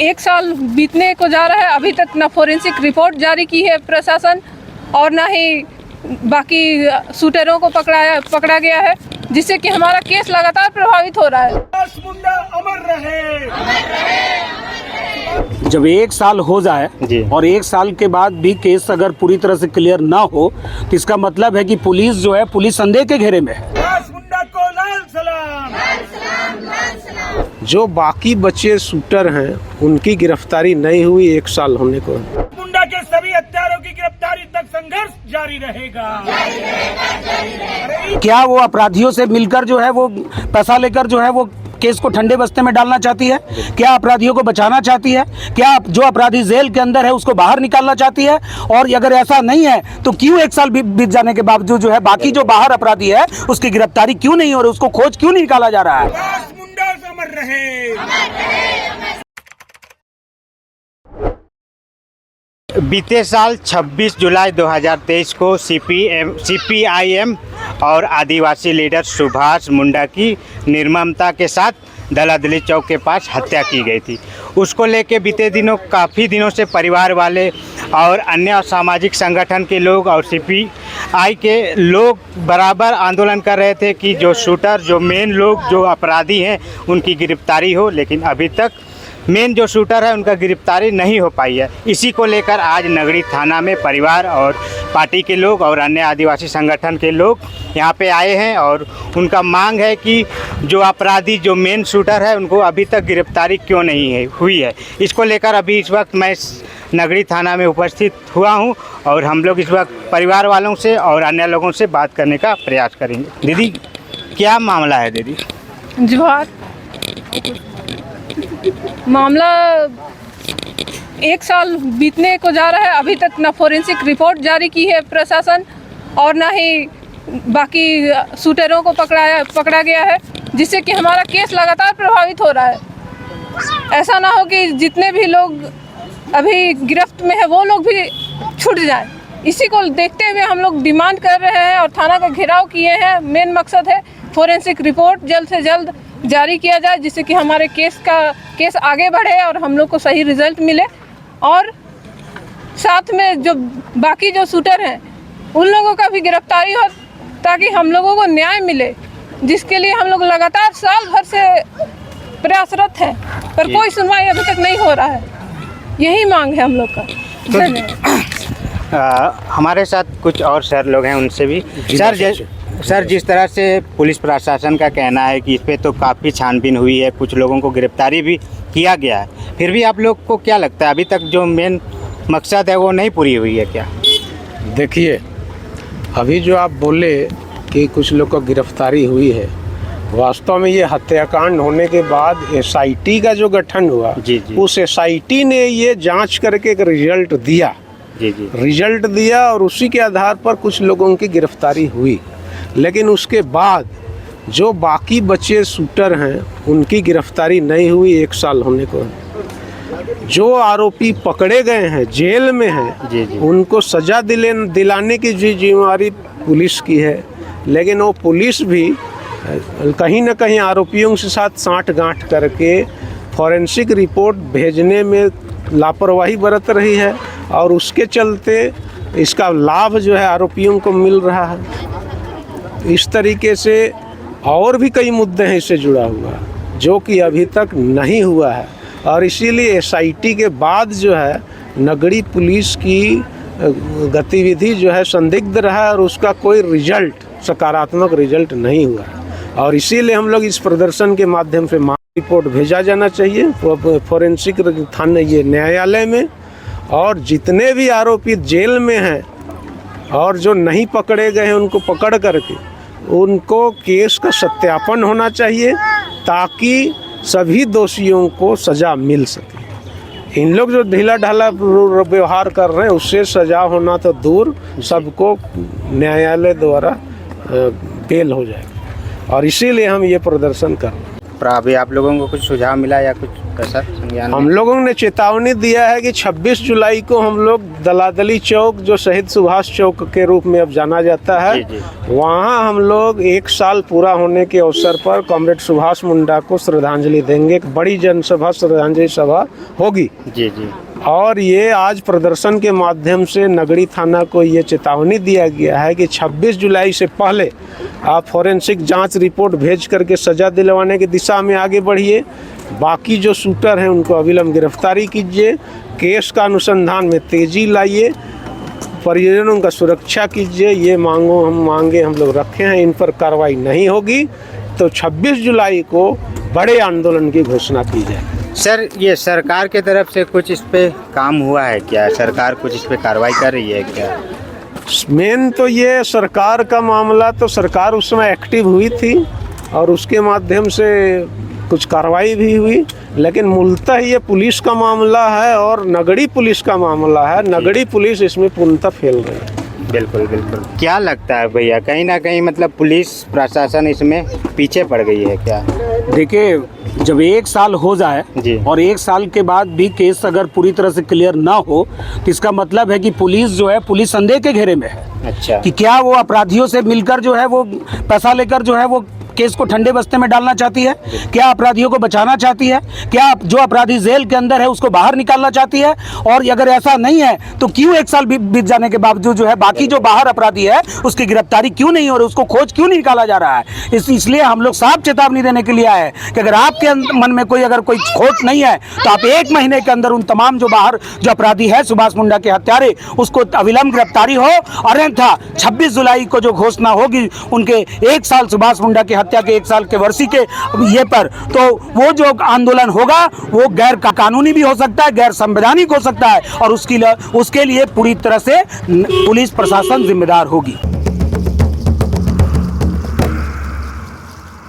एक साल बीतने को जा रहा है, अभी तक ना फोरेंसिक रिपोर्ट जारी की है प्रशासन और ना ही बाकी शूटरों को पकड़ा गया है, जिससे कि हमारा केस लगातार प्रभावित हो रहा है। मुंडा अमर रहे। जब एक साल हो जाए और एक साल के बाद भी केस अगर पूरी तरह से क्लियर ना हो तो इसका मतलब है कि पुलिस जो है पुलिस संदेह के घेरे में है। मुंडा को लाल सलाम। जो बाकी बचे शूटर हैं उनकी गिरफ्तारी नहीं हुई एक साल होने को। मुंडा के सभी हत्यारों की गिरफ्तारी तक संघर्ष जारी रहेगा। क्या वो अपराधियों से मिलकर जो है वो पैसा लेकर जो है वो केस को ठंडे बस्ते में डालना चाहती है? क्या अपराधियों को बचाना चाहती है? क्या जो अपराधी जेल के अंदर है उसको बाहर निकालना चाहती है? और अगर ऐसा नहीं है तो क्यों एक साल बीत जाने के बावजूद जो है बाकी जो बाहर अपराधी है उसकी गिरफ्तारी क्यों नहीं हो रही, उसको खोज क्यों नहीं निकाला जा रहा है? मुंडा अमर रहे। बीते साल 26 जुलाई 2023 को सीपीआईएम और आदिवासी लीडर सुभाष मुंडा की निर्ममता के साथ दलादली चौक के पास हत्या की गई थी। उसको लेके बीते दिनों काफ़ी दिनों से परिवार वाले और अन्य सामाजिक संगठन के लोग और सीपीआई के लोग बराबर आंदोलन कर रहे थे कि जो शूटर, जो मेन लोग, जो अपराधी हैं उनकी गिरफ्तारी हो, लेकिन अभी तक मेन जो शूटर है उनका गिरफ्तारी नहीं हो पाई है। इसी को लेकर आज नगड़ी थाना में परिवार और पार्टी के लोग और अन्य आदिवासी संगठन के लोग यहाँ पे आए हैं और उनका मांग है कि जो अपराधी, जो मेन शूटर है, उनको अभी तक गिरफ्तारी क्यों नहीं हुई है। इसको लेकर अभी इस वक्त मैं नगड़ी थाना में उपस्थित हुआ हूँ और हम लोग इस वक्त परिवार वालों से और अन्य लोगों से बात करने का प्रयास करेंगे। दीदी, क्या मामला है दीदी? जोहार। मामला एक साल बीतने को जा रहा है, अभी तक ना फोरेंसिक रिपोर्ट जारी की है प्रशासन और ना ही बाकी शूटरों को पकड़ा गया है, जिससे कि हमारा केस लगातार प्रभावित हो रहा है। ऐसा ना हो कि जितने भी लोग अभी गिरफ्त में है वो लोग भी छूट जाए। इसी को देखते हुए हम लोग डिमांड कर रहे हैं और थाना का घेराव किए हैं। मेन मकसद है फोरेंसिक रिपोर्ट जल्द से जल्द जारी किया जाए, जिससे कि हमारे केस आगे बढ़े और हम लोग को सही रिजल्ट मिले और साथ में जो बाकी जो शूटर हैं उन लोगों का भी गिरफ्तारी हो, ताकि हम लोगों को न्याय मिले, जिसके लिए हम लोग लगातार साल भर से प्रयासरत हैं, पर कोई सुनवाई अभी तक नहीं हो रहा है। यही मांग है हम लोग का। हमारे साथ कुछ और सर लोग हैं, उनसे भी। सर, जिस तरह से पुलिस प्रशासन का कहना है कि इस पर तो काफ़ी छानबीन हुई है, कुछ लोगों को गिरफ्तारी भी किया गया है, फिर भी आप लोग को क्या लगता है अभी तक जो मेन मकसद है वो नहीं पूरी हुई है क्या? देखिए, अभी जो आप बोले कि कुछ लोग को गिरफ्तारी हुई है, वास्तव में ये हत्याकांड होने के बाद एसआईटी का जो गठन हुआ, उस एसआईटी ने ये जांच करके एक रिजल्ट दिया। रिजल्ट दिया और उसी के आधार पर कुछ लोगों की गिरफ्तारी हुई, लेकिन उसके बाद जो बाकी बचे शूटर हैं उनकी गिरफ्तारी नहीं हुई एक साल होने को। जो आरोपी पकड़े गए हैं, जेल में हैं, उनको सज़ा दिलाने की जिम्मेवारी पुलिस की है, लेकिन वो पुलिस भी कहीं न कहीं आरोपियों के साथ साठ-गांठ करके फॉरेंसिक रिपोर्ट भेजने में लापरवाही बरत रही है और उसके चलते इसका लाभ जो है आरोपियों को मिल रहा है। इस तरीके से और भी कई मुद्दे हैं इससे जुड़ा हुआ जो कि अभी तक नहीं हुआ है और इसीलिए एसआईटी के बाद जो है नगड़ी पुलिस की गतिविधि जो है संदिग्ध रहा और उसका कोई रिजल्ट, सकारात्मक रिजल्ट नहीं हुआ और इसीलिए हम लोग इस प्रदर्शन के माध्यम से रिपोर्ट भेजा जाना चाहिए फॉरेंसिक थाने ये न्यायालय में, और जितने भी आरोपी जेल में हैं और जो नहीं पकड़े गए हैं उनको पकड़ करके उनको केस का सत्यापन होना चाहिए ताकि सभी दोषियों को सज़ा मिल सके। इन लोग जो ढीला ढाला व्यवहार कर रहे हैं उससे सज़ा होना तो दूर, सबको न्यायालय द्वारा बेल हो जाएगा और इसीलिए हम ये प्रदर्शन कर रहे हैं। अभी आप लोगों को कुछ सुझाव मिला या कुछ ऐसा संज्ञान हम में? लोगों ने चेतावनी दिया है कि 26 जुलाई को हम लोग दलादली चौक, जो शहीद सुभाष चौक के रूप में अब जाना जाता है, जी, जी। वहाँ हम लोग 1 साल पूरा होने के अवसर पर कॉमरेड सुभाष मुंडा को श्रद्धांजलि देंगे। एक बड़ी जनसभा, श्रद्धांजलि सभा होगी। जी जी। और ये आज प्रदर्शन के माध्यम से नगरी थाना को ये चेतावनी दिया गया है कि 26 जुलाई से पहले आप फॉरेंसिक जांच रिपोर्ट भेज करके सजा दिलवाने की दिशा में आगे बढ़िए। बाकी जो शूटर हैं उनको अविलंब गिरफ्तारी कीजिए, केस का अनुसंधान में तेजी लाइए, परिजनों का सुरक्षा कीजिए। ये मांगे हम लोग रखे हैं, इन पर कार्रवाई नहीं होगी तो 26 जुलाई को बड़े आंदोलन की घोषणा की जाए। सर, ये सरकार के तरफ से कुछ इस पे काम हुआ है क्या? सरकार कुछ इस पे कार्रवाई कर रही है क्या? मेन तो ये सरकार का मामला, तो सरकार उस समय एक्टिव हुई थी और उसके माध्यम से कुछ कार्रवाई भी हुई, लेकिन मूलतः ये पुलिस का मामला है और नगरी पुलिस का मामला है। नगरी पुलिस इसमें पूर्णतः फेल रही है। बिल्कुल बिल्कुल। क्या लगता है भैया, कहीं ना कहीं मतलब पुलिस प्रशासन इसमें पीछे पड़ गई है क्या? देखिए, जब 1 साल हो जाए जी। और 1 साल के बाद भी केस अगर पूरी तरह से क्लियर ना हो तो इसका मतलब है कि पुलिस जो है, पुलिस संदेह के घेरे में है। अच्छा। कि क्या वो अपराधियों से मिलकर जो है वो पैसा लेकर जो है वो केस को ठंडे बस्ते में डालना चाहती है? क्या अपराधियों को बचाना चाहती है? क्या जो अपराधी जेल के अंदर है उसको बाहर निकालना चाहती है? और अगर ऐसा नहीं है तो क्यों 1 साल बीत जाने के बावजूद जो है बाकी जो बाहर अपराधी है उसकी गिरफ्तारी क्यों नहीं हो रही, उसको खोज क्यों नहीं निकाला जा रहा है? इसलिए हम लोग साफ चेतावनी देने के लिए आए हैं कि अगर आपके मन में अगर कोई खोज नहीं है तो आप 1 महीने के अंदर उन तमाम जो बाहर जो अपराधी है सुभाष मुंडा के हत्यारे, उसको अविलंब गिरफ्तारी हो। और अन्यथा 26 जुलाई को जो घोषणा होगी उनके 1 साल सुभाष मुंडा के हत्या के 1 साल के वर्षी के ये पर, तो वो जो आंदोलन होगा वो गैर कानूनी भी हो सकता है, गैर संवैधानिक हो सकता है और उसके लिए पूरी तरह से पुलिस प्रशासन जिम्मेदार होगी।